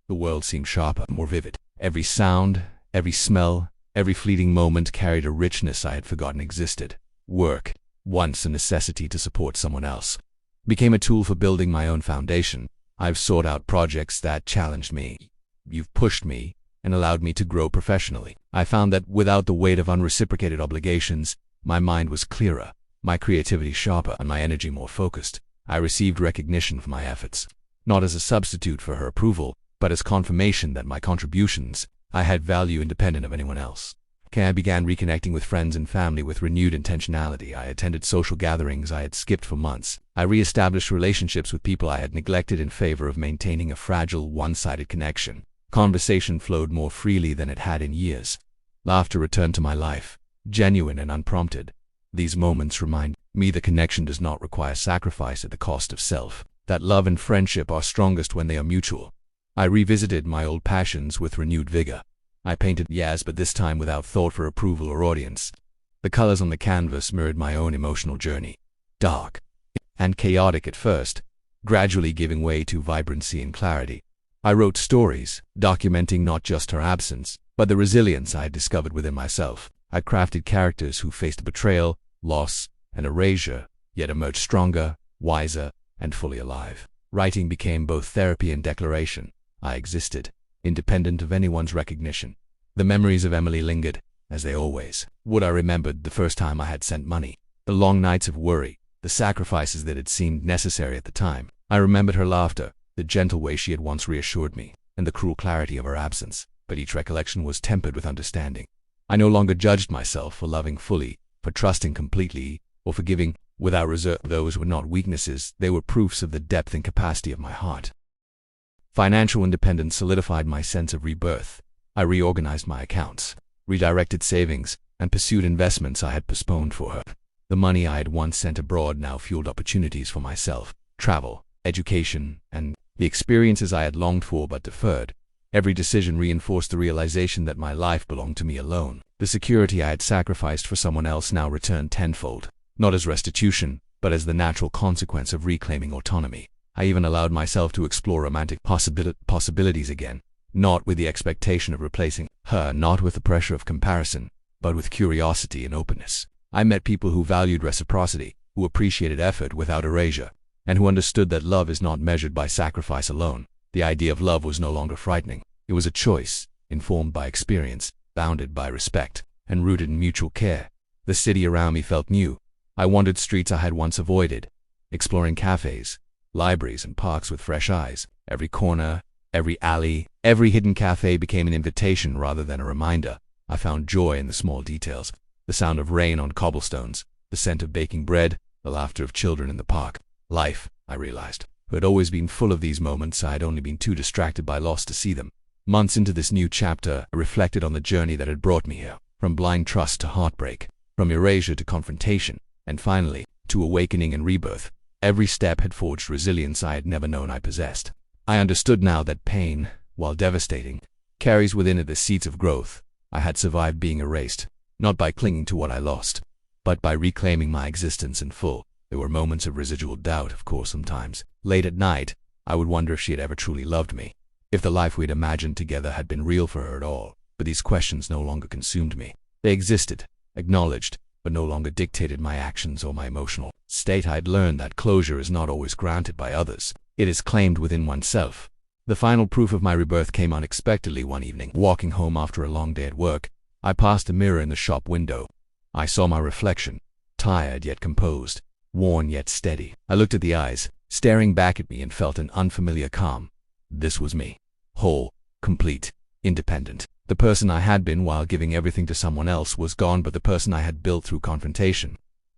A: The world seemed sharper, more vivid. Every sound, every smell, every fleeting moment carried a richness I had forgotten existed. Work, once a necessity to support someone else, became a tool for building my own foundation. I've sought out projects that challenged me. You've pushed me and allowed me to grow professionally. I found that without the weight of unreciprocated obligations, my mind was clearer, my creativity sharper, and my energy more focused. I received recognition for my efforts, not as a substitute for her approval, but as confirmation that my contributions I had value independent of anyone else. I began reconnecting with friends and family with renewed intentionality. I attended social gatherings I had skipped for months. I re-established relationships with people I had neglected in favor of maintaining a fragile, one-sided connection. Conversation flowed more freely than it had in years. Laughter returned to my life, genuine and unprompted. These moments remind me the connection does not require sacrifice at the cost of self, that love and friendship are strongest when they are mutual. I revisited my old passions with renewed vigor. I painted but this time without thought for approval or audience. The colors on the canvas mirrored my own emotional journey, dark and chaotic at first, gradually giving way to vibrancy and clarity. I wrote stories, documenting not just her absence, but the resilience I had discovered within myself. I crafted characters who faced betrayal, loss, and erasure, yet emerged stronger, wiser, and fully alive. Writing became both therapy and declaration. I existed, independent of anyone's recognition. The memories of Emily lingered, as they always would. I remembered the first time I had sent money, the long nights of worry, the sacrifices that had seemed necessary at the time. I remembered her laughter, the gentle way she had once reassured me, and the cruel clarity of her absence, but each recollection was tempered with understanding. I no longer judged myself for loving fully, for trusting completely, or for giving without reserve. Those were not weaknesses, they were proofs of the depth and capacity of my heart. Financial independence solidified my sense of rebirth. I reorganized my accounts, redirected savings, and pursued investments I had postponed for her. The money I had once sent abroad now fueled opportunities for myself, travel, education, and the experiences I had longed for but deferred. Every decision reinforced the realization that my life belonged to me alone. The security I had sacrificed for someone else now returned tenfold, not as restitution, but as the natural consequence of reclaiming autonomy. I even allowed myself to explore romantic possibilities again, not with the expectation of replacing her, not with the pressure of comparison, but with curiosity and openness. I met people who valued reciprocity, who appreciated effort without erasure, and who understood that love is not measured by sacrifice alone. The idea of love was no longer frightening. It was a choice, informed by experience, bounded by respect, and rooted in mutual care. The city around me felt new. I wandered streets I had once avoided, exploring cafes, libraries, and parks with fresh eyes. Every corner, every alley, every hidden cafe became an invitation rather than a reminder. I found joy in the small details, the sound of rain on cobblestones, the scent of baking bread, the laughter of children in the park. Life, I realized, had always been full of these moments. I had only been too distracted by loss to see them. Months into this new chapter, I reflected on the journey that had brought me here, from blind trust to heartbreak, from erasure to confrontation, and finally, to awakening and rebirth. Every step had forged resilience I had never known I possessed. I understood now that pain, while devastating, carries within it the seeds of growth. I had survived being erased, not by clinging to what I lost, but by reclaiming my existence in full. There were moments of residual doubt, of course, sometimes. Late at night, I would wonder if she had ever truly loved me, if the life we had imagined together had been real for her at all. But these questions no longer consumed me. They existed, acknowledged, but no longer dictated my actions or my emotional state. I had learned that closure is not always granted by others. It is claimed within oneself. The final proof of my rebirth came unexpectedly one evening. Walking home after a long day at work, I passed a mirror in the shop window. I saw my reflection, tired yet composed, worn yet steady. I looked at the eyes, staring back at me, and felt an unfamiliar calm. This was me, whole, complete, independent. The person I had been while giving everything to someone else was gone, but the person I had built through confrontation,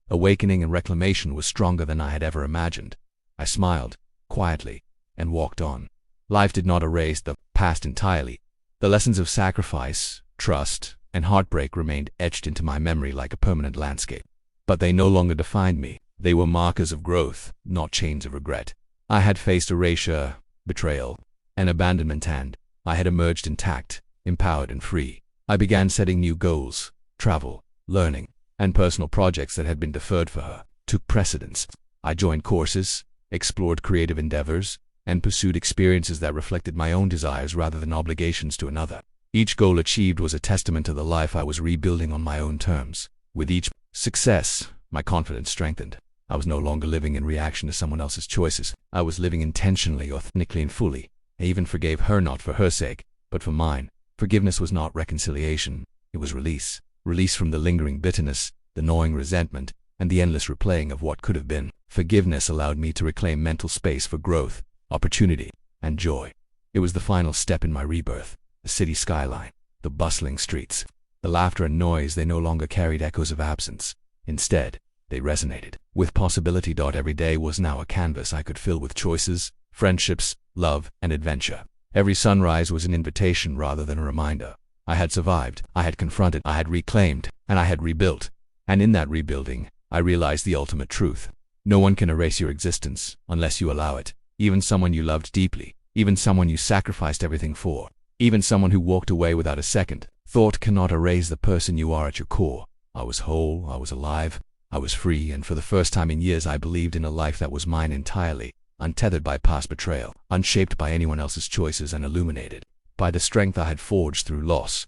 A: awakening, and reclamation was stronger than I had ever imagined. I smiled, quietly, and walked on. Life did not erase the past entirely. The lessons of sacrifice, trust, and heartbreak remained etched into my memory like a permanent landscape. But they no longer defined me. They were markers of growth, not chains of regret. I had faced erasure, betrayal, and abandonment, and I had emerged intact, empowered, and free. I began setting new goals. Travel, learning, and personal projects that had been deferred for her took precedence. I joined courses, explored creative endeavors, and pursued experiences that reflected my own desires rather than obligations to another. Each goal achieved was a testament to the life I was rebuilding on my own terms. With each success, My confidence strengthened. I was no longer living in reaction to someone else's choices. I was living intentionally, authentically, and fully. I even forgave her, not for her sake, but for mine. Forgiveness was not reconciliation. It was release. Release from the lingering bitterness, the gnawing resentment, and the endless replaying of what could have been. Forgiveness allowed me to reclaim mental space for growth, opportunity, and joy. It was the final step in my rebirth. The city skyline, the bustling streets, the laughter and noise, they no longer carried echoes of absence. Instead, they resonated with possibility. Every day was now a canvas I could fill with choices, friendships, love, and adventure. Every sunrise was an invitation rather than a reminder. I had survived, I had confronted, I had reclaimed, and I had rebuilt. And in that rebuilding, I realized the ultimate truth. No one can erase your existence unless you allow it. Even someone you loved deeply, even someone you sacrificed everything for, even someone who walked away without a second thought cannot erase the person you are at your core. I was whole, I was alive, I was free, and for the first time in years I believed in a life that was mine entirely, untethered by past betrayal, unshaped by anyone else's choices, and illuminated by the strength I had forged through loss.